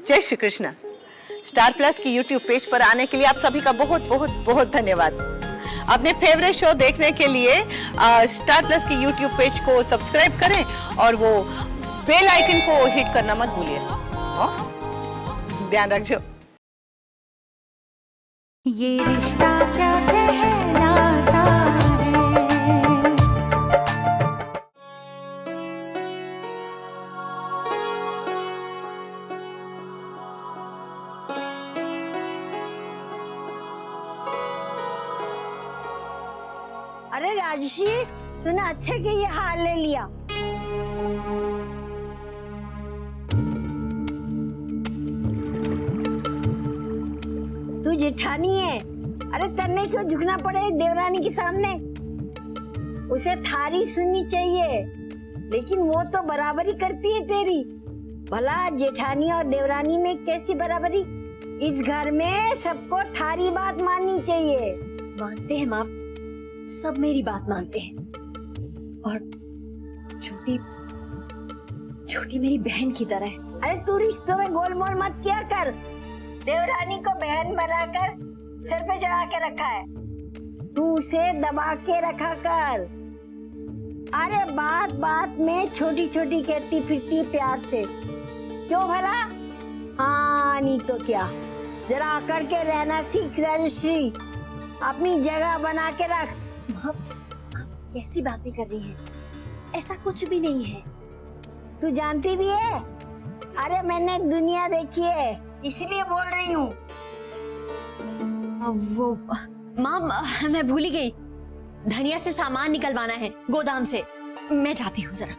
जय Shri Krishna. Star plus की YouTube page पर आने के लिए आप सभी का बहुत बहुत बहुत धन्यवाद। अपने फेवरेट शो देखने के लिए स्टार प्लस की यूट्यूब पेज को सब्सक्राइब करें और वो बेल आइकन को हिट करना मत भूलिए। ध्यान रखिए। ये रिश्ता क्या कहलाता है। अरे राजश्री, तूने अच्छे के ये हार ले लिया। तू जेठानी है, अरे तन्ने क्यों झुकना पड़े देवरानी के सामने। उसे थारी सुननी चाहिए, लेकिन वो तो बराबरी करती है तेरी। भला जेठानी और देवरानी में कैसी बराबरी? इस घर में सबको थारी बात माननी चाहिए। मानते हैं माँ, सब मेरी बात मानते हैं। और छोटी छोटी मेरी बहन की तरह है। अरे तू रिश्तों में गोलमोल मत किया कर। देवरानी को बहन बनाकर सिर पे चढ़ा के रखा है, तू उसे दबा के रखा कर। अरे बात बात में छोटी छोटी कहती फिरती प्यार से, क्यों भला? हाँ नहीं तो क्या, जरा अकड़ के रहना सीख राजश्री, अपनी जगह बना के रख। माँ, आप कैसी बातें कर रही हैं? ऐसा कुछ भी नहीं है। तू जानती भी है? अरे मैंने दुनिया देखी है, इसलिए बोल रही हूँ। वो माँ, मैं भूल ही गई, धनिया से सामान निकलवाना है गोदाम से। मैं जाती हूँ जरा।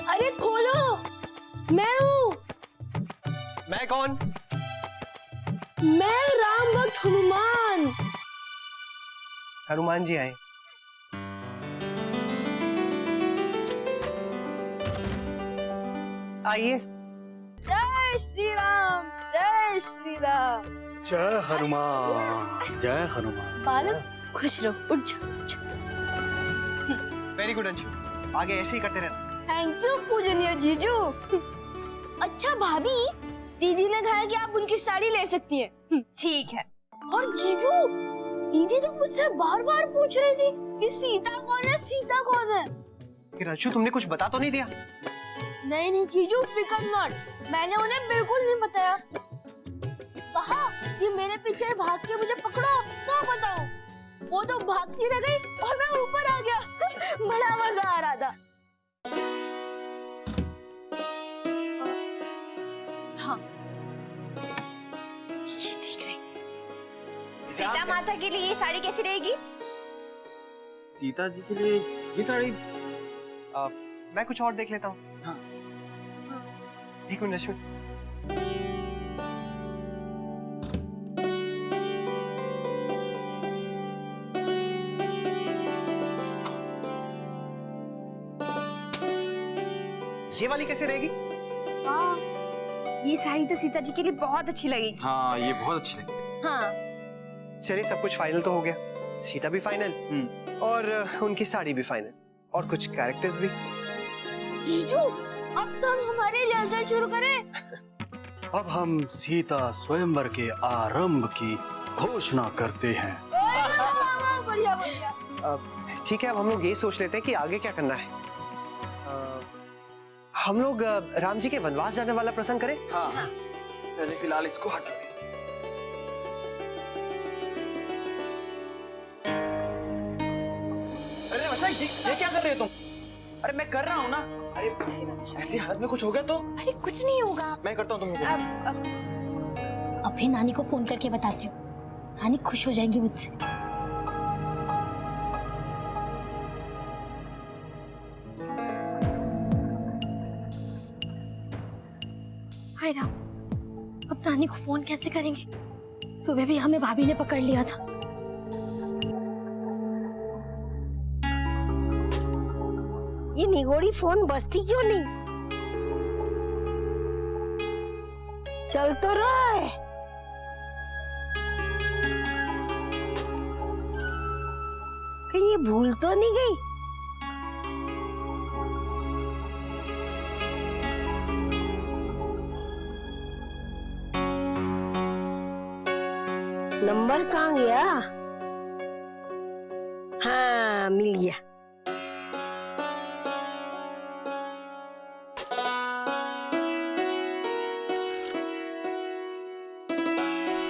अरे खोलो, मैं हूँ। मैं कौन? मैं राम भक्त हनुमान। हनुमान जी आए। आइए। जय श्री राम, जय श्री राम। जय हनुमान, जय हनुमान। बालक खुश रहो, उठ जाओ। वेरी गुड अंशु, आगे ऐसे ही करते रहना। थैंक यू पूजनीय जीजू। अच्छा भाभी, दीदी ने कहा कि आप उनकी साड़ी ले सकती हैं। ठीक है। और जीजू, दीदी तो मुझसे बार बार पूछ रही थी कि सीता कौन है, सीता कौन है। फिर अंशु तुमने कुछ बता तो नहीं दिया? नहीं नहीं जीजू, फिकर नॉट, मैंने उन्हें बिल्कुल नहीं बताया। कहा कि मेरे पीछे भाग के मुझे पकड़ो तो बताओ। वो तो भागती रह गई और मैं ऊपर आ गया। बड़ा मजा आ रहा था। हाँ, ये ठीक रही। सीता माता के लिए ये साड़ी कैसी रहेगी? सीता जी के लिए ये साड़ी? मैं कुछ और देख लेता हूँ। हाँ। एक मिनट रश्मि। ये वाली कैसे रहेगी? हाँ, ये साड़ी तो सीता जी के लिए बहुत अच्छी लगेगी। हाँ, ये बहुत अच्छी लगी। हाँ। चलिए, सब कुछ फाइनल तो हो गया। सीता भी फाइनल और उनकी साड़ी भी फाइनल, और कुछ कैरेक्टर्स भी। जीजू, अब तो हम हमारी जलसा शुरू करें। अब हम सीता स्वयंवर के आरंभ की घोषणा करते हैं। बढ़िया बढ़िया। ठीक है, अब हम लोग ये सोच लेते हैं कि आगे क्या करना है। हम लोग राम जी के वनवास जाने वाला प्रसंग करें। हाँ, पहले फिलहाल इसको हटा। अरे बच्चा, ये क्या कर रहे हो तुम? अरे मैं कर रहा हूँ ना। अरे ऐसी हालत में कुछ हो गया तो? अरे कुछ नहीं होगा। मैं करता हूँ तुमको। अभी नानी को फोन करके बताती हूँ, नानी खुश हो जाएंगी मुझसे। हाय राम, अब नानी को फोन कैसे करेंगे? सुबह भी हमें भाभी ने पकड़ लिया था। ये निगोड़ी फोन बजती क्यों नहीं? चल तो रहा है। कहीं ये भूल तो नहीं गई? नंबर कहाँ गया? हाँ, मिल गया।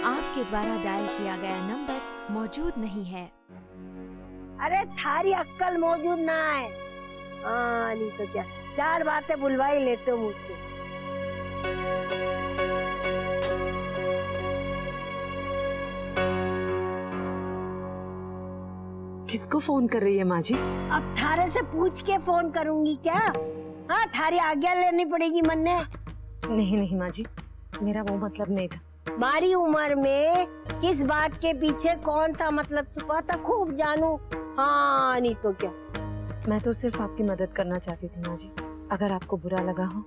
आपके द्वारा डायल किया गया नंबर मौजूद नहीं है। अरे थारी अक्कल मौजूद ना है। हाँ, नहीं तो क्या, 4 बातें बुलवा ही लेते हो मुझसे। किसको फोन कर रही है माँ जी? अब थारे से पूछ के फोन करूंगी क्या? हाँ, थारी आज्ञा लेनी पड़ेगी मन ने। नहीं नहीं माँ जी, मेरा वो मतलब नहीं था। हमारी उम्र में किस बात के पीछे कौन सा मतलब छुपा था खूब जानू। हाँ, नहीं तो क्या। मैं तो सिर्फ आपकी मदद करना चाहती थी माँ जी। अगर आपको बुरा लगा हो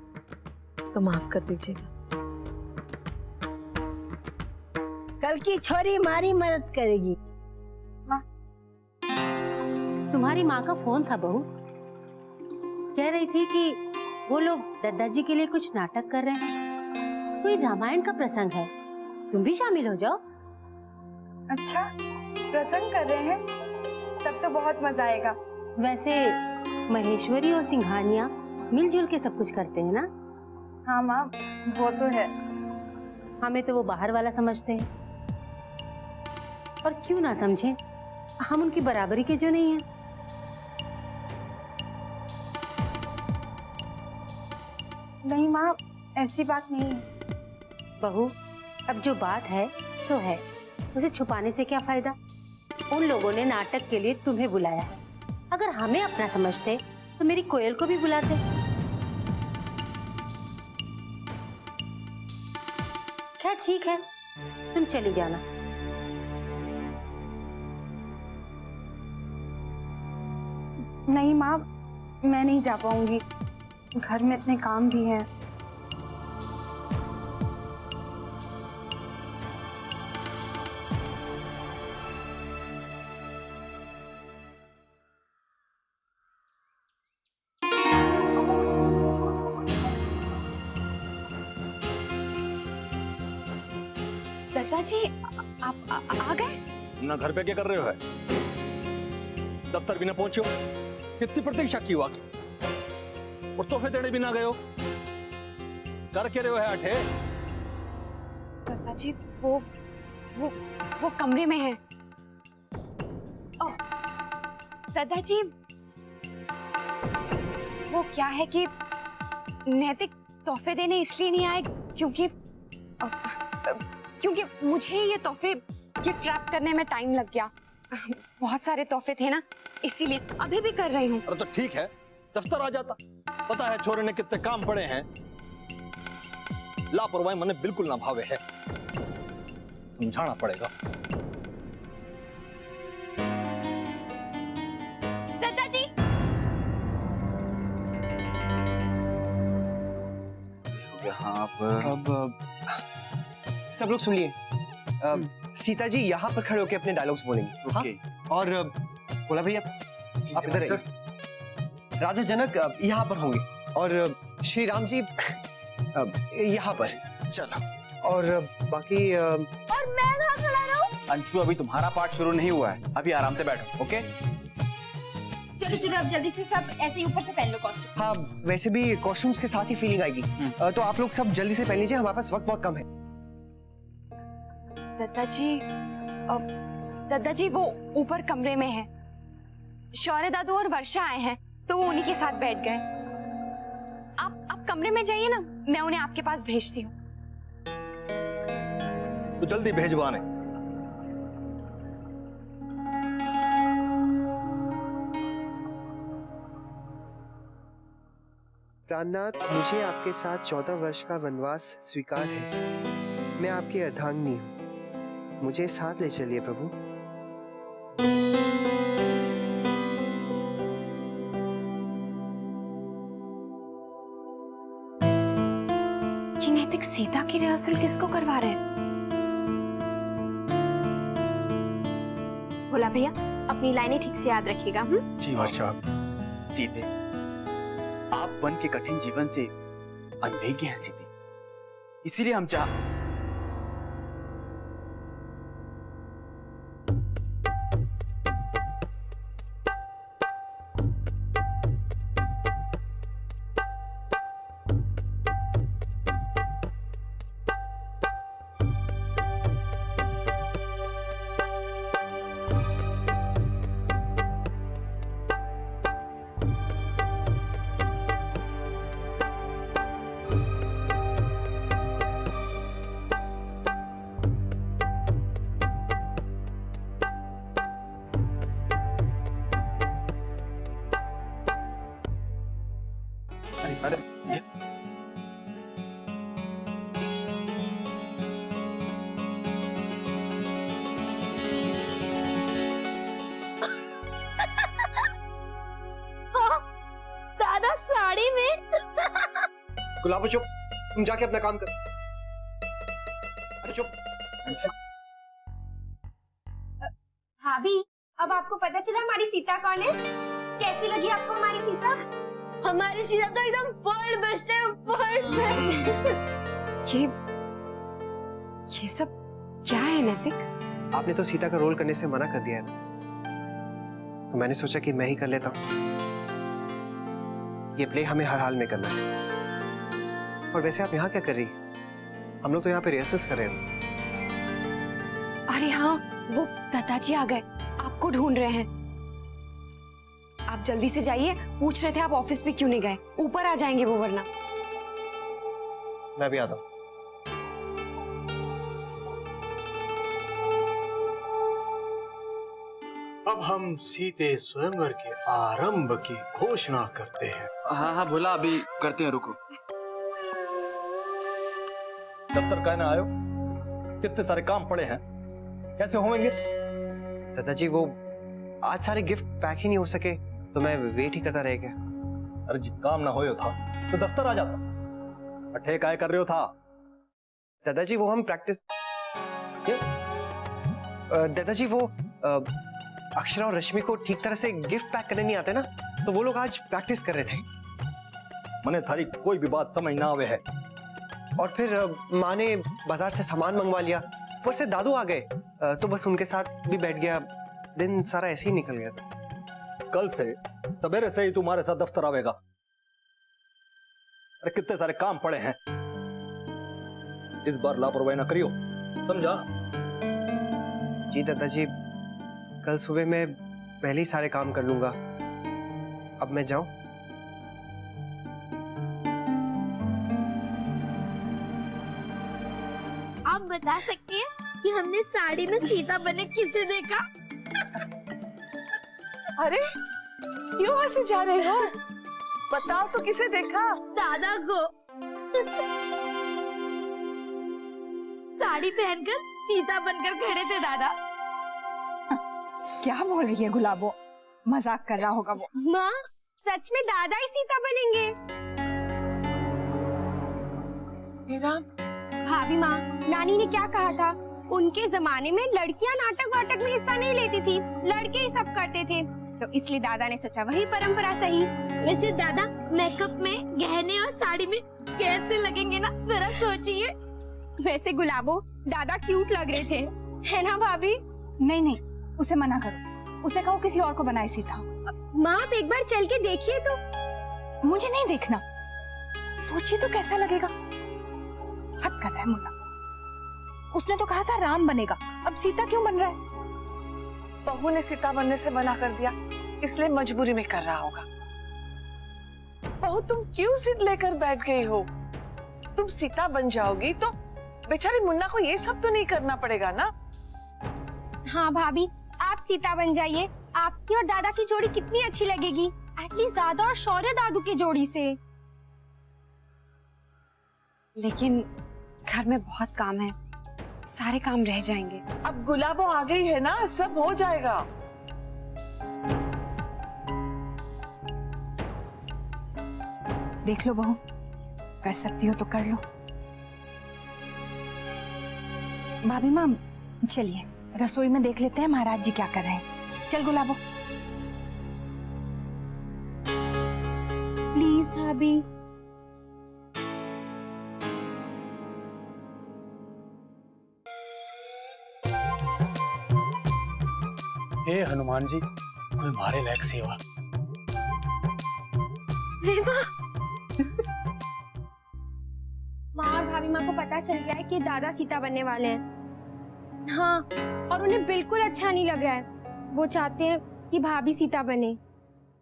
तो माफ कर दीजिएगा। कल की छोरी हमारी मदद करेगी। तुम्हारी माँ का फोन था बहू, कह रही थी कि वो लोग दादाजी के लिए कुछ नाटक कर रहे हैं, कोई रामायण का प्रसंग है, तुम भी शामिल हो जाओ। अच्छा, प्रसंग कर रहे हैं? तब तो बहुत मजा आएगा। वैसे महेश्वरी और सिंघानिया मिलजुल के सब कुछ करते हैं ना? हाँ माँ, वो तो है। हमें तो वो बाहर वाला समझते हैं, और क्यों ना समझे, हम उनकी बराबरी के जो नहीं है। नहीं माँ, ऐसी बात नहीं है। बहू, अब जो बात है सो है, उसे छुपाने से क्या फायदा। उन लोगों ने नाटक के लिए तुम्हें बुलाया है, अगर हमें अपना समझते तो मेरी कोयल को भी बुलाते। खैर ठीक है, तुम चली जाना। नहीं माँ, मैं नहीं जा पाऊंगी, घर में इतने काम भी हैं। दादाजी, आप आ गए? ना घर पे क्या कर रहे हो है? दफ्तर भी ना पहुंचे हो? कितनी प्रतीक्षा की हुआ और तोहफे देने भी ना गए हो? कर के रहे हो है अठे? दादाजी, वो कमरे में है। दादाजी, वो क्या है कि नैतिक तोहफे देने इसलिए नहीं आए क्योंकि मुझे ये तोहफे गिफ्ट रैप करने में टाइम लग गया। बहुत सारे तोहफे थे ना, इसीलिए अभी भी कर रही हूँ। अरे तो ठीक है, दफ्तर आ जाता। पता है छोरे ने कितने काम पड़े हैं। लापरवाही मने बिल्कुल ना भावे है, समझाना पड़ेगा। दादाजी, यहाँ पर अब सब लोग सुनिए। सीता जी यहाँ पर खड़े होकर अपने डायलॉग्स बोलेंगे। ओके। और बोला भैया, आप इधर आइए। राजा जनक यहाँ पर होंगे और श्री राम जी यहाँ पर। चलो। और बाकी और मैं कहाँ खड़ा रहूं? अंशु, अभी तुम्हारा पार्ट शुरू नहीं हुआ है, अभी आराम से बैठो। ओके, चलो अब जल्दी से सब ऐसे ही ऊपर से पहन लो कॉस्ट्यूम। हाँ, वैसे भी कॉस्ट्यूम्स के साथ ही फीलिंग आएगी। तो आप लोग सब जल्दी से पहन लीजिए, हमारे पास वक्त बहुत कम है। दादाजी वो ऊपर कमरे में है। शौर्य दादू और वर्षा आए हैं तो वो उन्हीं के साथ बैठ गए। आप कमरे में जाइए ना, मैं उन्हें आपके पास भेजती हूँ। तो जल्दी भेजवाने। प्राणनाथ, मुझे आपके साथ 14 वर्ष का वनवास स्वीकार है। मैं आपकी अर्धांगिनी हूँ, मुझे साथ ले चलिए प्रभु। ये नैतिक सीता की रिहर्सल किसको करवा रहे हैं? गुलाब भैया अपनी लाइनें ठीक से याद रखिएगा। जी वर्षा। सीते, आप वन के कठिन जीवन से अनभिज्ञ हैं सीते, इसीलिए हम चाह अरे दादा साड़ी में। गुलाबो चुप, तुम जाके अपना काम कर। अरे चुप। भाभी अब आपको पता चला हमारी सीता कौन है? कैसी लगी आपको हमारी सीता? हमारी सीता तो एकदम वर्ल्ड बेस्ट है, वर्ल्ड बेस्ट। ये सब क्या है नैतिक? आपने तो सीता का रोल करने से मना कर दिया है ना, तो मैंने सोचा कि मैं ही कर लेता हूँ। ये प्ले हमें हर हाल में करना है। और वैसे आप यहाँ क्या कर रही हैं? हम लोग तो यहाँ पे रिहर्सल्स कर रहे हैं। अरे हाँ, वो दादाजी आ गए, आपको ढूंढ रहे हैं। आप जल्दी से जाइए, पूछ रहे थे आप ऑफिस पे क्यों नहीं गए। ऊपर आ जाएंगे वो वरना। मैं भी आता हूँ। अब हम सीते स्वयंवर के आरंभ की घोषणा करते हैं। हाँ हाँ भोला, अभी करते हैं, रुको। दफ्तर कहने आयो, कितने सारे काम पड़े हैं, कैसे होंगे? दादाजी वो आज सारे गिफ्ट पैक ही नहीं हो सके, तो मैं वेट ही करता रह गया। अरे जी काम ना होयो था तो दफ्तर आ जाता। अठे काय कर रहे हो था? दादाजी वो हम प्रैक्टिस। दादाजी वो अक्षरा और रश्मि को ठीक तरह से गिफ्ट पैक करने नहीं आते ना, तो वो लोग आज प्रैक्टिस कर रहे थे। मने थारी कोई भी बात समझ ना आवे है। और फिर माँ ने बाजार से सामान मंगवा लिया, ऊपर से दादू आ गए, तो बस उनके साथ भी बैठ गया। दिन सारा ऐसे ही निकल गया था। कल से सवेरे से ही तुम्हारे साथ दफ्तर आवेगा। अरे कितने सारे काम पड़े हैं, इस बार लापरवाही ना करियो, समझा? जी दादाजी, कल सुबह मैं पहले ही सारे काम कर लूंगा। अब मैं जाऊं? आप बता सकती हैं कि हमने साड़ी में सीता बने किसे देखा? अरे क्यों हंसे जा रहे हो? बताओ तो किसे देखा? दादा को साड़ी पहनकर सीता बनकर खड़े थे दादा। क्या बोल रही है गुलाबो? मजाक कर रहा होगा वो। माँ, सच में दादा ही सीता बनेंगे? भाभी माँ, नानी ने क्या कहा था? उनके जमाने में लड़कियां नाटक वाटक में हिस्सा नहीं लेती थी, लड़के ही सब करते थे, तो इसलिए दादा ने सोचा वही परंपरा सही। वैसे दादा मेकअप में, गहने और साड़ी में कैसे लगेंगे ना, जरा सोचिए। वैसे गुलाबो दादा क्यूट लग रहे थे, है ना भाभी? नहीं नहीं, उसे मना करो, उसे कहो किसी और को बनाए सीता। माँ आप एक बार चल के देखिए तो। मुझे नहीं देखना, सोचिए तो कैसा लगेगा। हद कर रहा है मुन्ना, उसने तो कहा था राम बनेगा, अब सीता क्यों बन रहा है? बहू ने सीता बनने से मना कर दिया, इसलिए मजबूरी में कर रहा होगा। बहू तुम क्यों जिद लेकर बैठ गई हो? तुम सीता बन जाओगी तो बेचारे मुन्ना को ये सब तो नहीं करना पड़ेगा ना। हाँ भाभी, आप सीता बन जाइए, आपकी और दादा की जोड़ी कितनी अच्छी लगेगी, एटलीस्ट दादा और शौर्य दादू की जोड़ी से। लेकिन घर में बहुत काम है, सारे काम रह जाएंगे। अब गुलाबो आ गई है ना, सब हो जाएगा। देख लो बहू, कर सकती हो तो कर लो। भाभी माँ चलिए रसोई में देख लेते हैं महाराज जी क्या कर रहे हैं। चल गुलाबो। प्लीज भाभी। हे हनुमान जी, कोई हमारे लायक सेवा। माँ और भाभी माँ को पता चल गया है कि दादा सीता बनने वाले हैं। हाँ, और उन्हें बिल्कुल अच्छा नहीं लग रहा है। वो चाहते हैं कि भाभी सीता बने।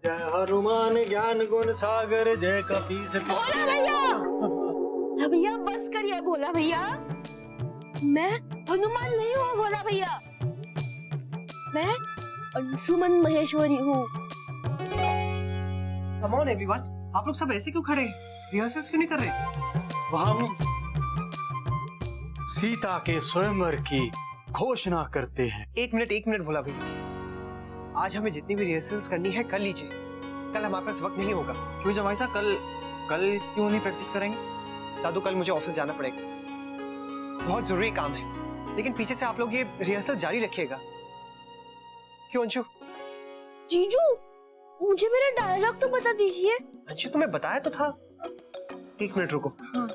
जय हनुमान ज्ञान गुण सागर, जय कपीस। भोला भैया, भैया बस करिए भोला भैया। मैं हनुमान नहीं हूँ भोला भैया, मैं अंशुमन महेश्वरी हूँ। कम ऑन एवरीवन, आप लोग सब ऐसे क्यों खड़े हैं? रिहर्सल्स क्यों नहीं कर रहे? हम सीता के स्वयंवर की घोषणा करते हैं। एक मिनट भोला भैया, आज हमें जितनी भी रिहर्सल्स करनी है कर लीजिए। कल हमारे पास वक्त नहीं होगा। क्यों जमाई साहब, कल क्यों नहीं प्रैक्टिस करेंगे? दादू, कल मुझे ऑफिस जाना पड़ेगा, बहुत जरूरी काम है। लेकिन पीछे से आप लोग ये रिहर्सल जारी रखिएगा। क्यों अंशु? जीजू, मुझे मेरा डायलॉग तो बता दीजिए। अंशु, तुम्हें बताया तो था। एक मिनट रुको। हाँ।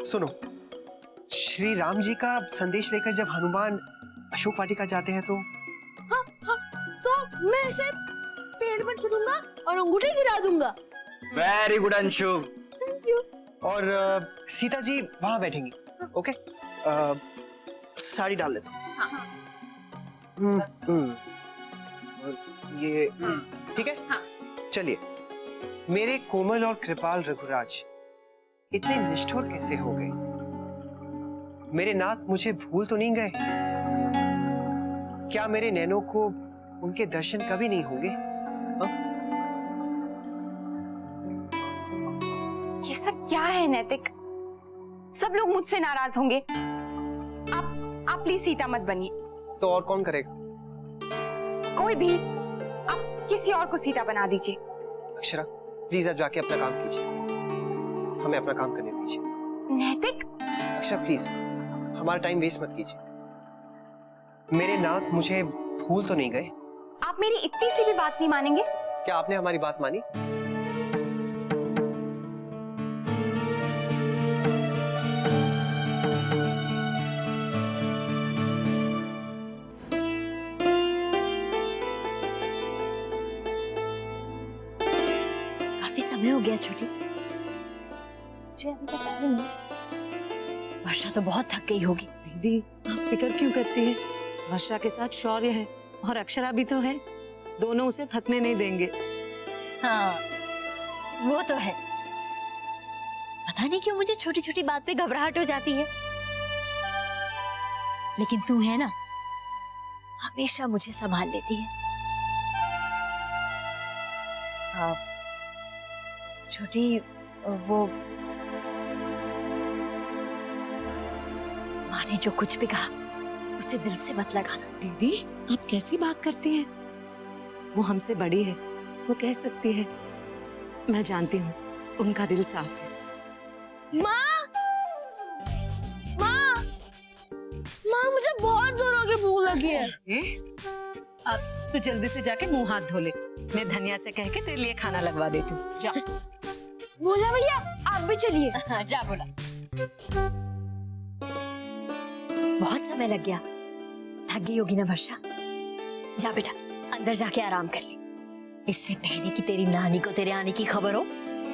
सुनो, श्री राम जी का संदेश लेकर जब हनुमान अशोक वाटिका जाते हैं तो हाँ, तो मैं ऐसे पेड़ पर चढ़ूंगा और अंगूठे गिरा दूंगा। Very good Anshu. Thank you. और सीता जी वहां बैठेंगी। ओके, साड़ी डाल लेता हूँ। ये ठीक है। चलिए, मेरे कोमल और कृपाल रघुराज इतने निष्ठुर कैसे हो गए? मेरे नाथ मुझे भूल तो नहीं गए? क्या मेरे नैनों को उनके दर्शन कभी नहीं होंगे? ये सब क्या है नैतिक? सब लोग मुझसे नाराज होंगे। आप प्लीज सीता मत बनिए। तो और कौन करेगा? कोई भी, आप किसी और को सीता बना दीजिए। अक्षरा, प्लीज अब जाके अपना काम कीजिए, हमें अपना काम करने दीजिए। नैतिक, अक्षरा प्लीज, हमारा टाइम वेस्ट मत कीजिए। मेरे नाथ मुझे भूल तो नहीं गए? आप मेरी इतनी सी भी बात नहीं मानेंगे? क्या आपने हमारी बात मानी? काफी समय हो गया छोटी, मुझे अभी तक आए नहीं। वर्षा तो बहुत थक गई होगी। दीदी, आप फिक्र क्यों करती है? वर्षा के साथ शौर्य है और अक्षरा भी तो है। दोनों उसे थकने नहीं देंगे। हाँ, वो तो है। पता नहीं क्यों मुझे छोटी छोटी बात पे घबराहट हो जाती है, लेकिन तू है ना, हमेशा मुझे संभाल लेती है। हाँ, छोटी, वो माँ ने जो कुछ भी कहा उसे दिल से मत लगाना। दीदी, आप कैसी बात करती हैं? वो हमसे बड़ी है, वो कह सकती है। मैं जानती हूँ, उनका दिल साफ है। माँ, माँ, माँ, मुझे बहुत जोरों की भूख लगी है। अब तू जल्दी से जाके मुंह हाथ धो ले। मैं धनिया से कह के तेरे लिए खाना लगवा देती हूँ। जा। भोला भैया, आप भी चलिए। हाँ, जा भोला। बहुत समय लग गया, थक गई होगी ना वर्षा? जा बेटा, अंदर जाके आराम कर ले। इससे पहले कि तेरी नानी को तेरे आने की खबर हो,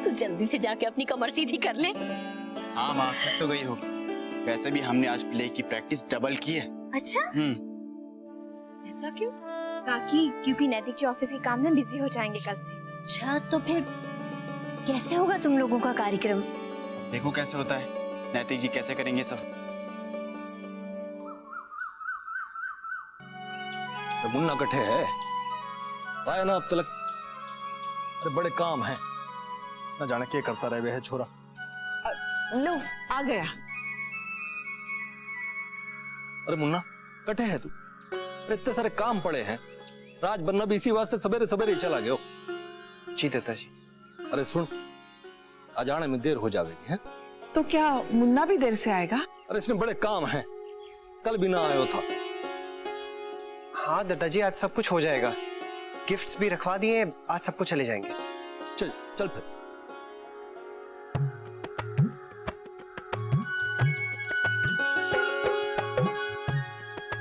तू जल्दी से जाके अपनी कमर सीधी कर ले। हाँ माँ, थक तो गई होगी। वैसे भी हमने आज प्ले की प्रैक्टिस डबल की है। अच्छा? ऐसा क्यों? काकी, क्योंकि नैतिक जी ऑफिस के काम में बिजी हो जाएंगे कल से। अच्छा, तो फिर कैसे होगा तुम लोगों का कार्यक्रम? देखो कैसे होता है, नैतिक जी कैसे करेंगे सब। तो मुन्ना कट्ठे है आया ना अब तक। अरे बड़े काम है, न जाने क्या करता रहे है छोरा। लो, आ गया। अरे मुन्ना कट्ठे है तू? अरे इतने सारे काम पड़े हैं, राज बनना भी इसी वास्ते सवेरे सवेरे ही चला गया। जी दादा जी। अरे सुन, आज आने में देर हो जाएगी है? तो क्या मुन्ना भी देर से आएगा? अरे इसमें बड़े काम हैं, कल भी ना आयो था। हाँ दादाजी, आज सब कुछ हो जाएगा। गिफ्ट्स भी रखवा दिए, आज सबको चले जाएंगे। चल चल फिर।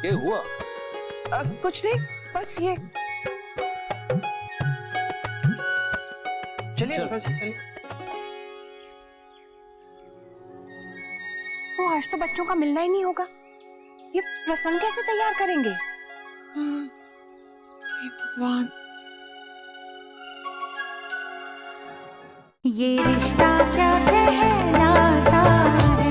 ये हुआ? कुछ नहीं, बस ये। चलिए दादाजी, चलिए। तो आज तो बच्चों का मिलना ही नहीं होगा। ये प्रसंग कैसे तैयार करेंगे? हे भगवान। ये रिश्ता क्या कहलाता है।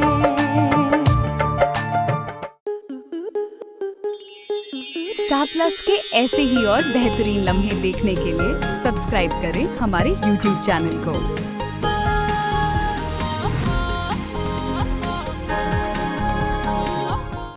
स्टार प्लस के ऐसे ही और बेहतरीन लम्हे देखने के लिए सब्सक्राइब करें हमारे YouTube चैनल को।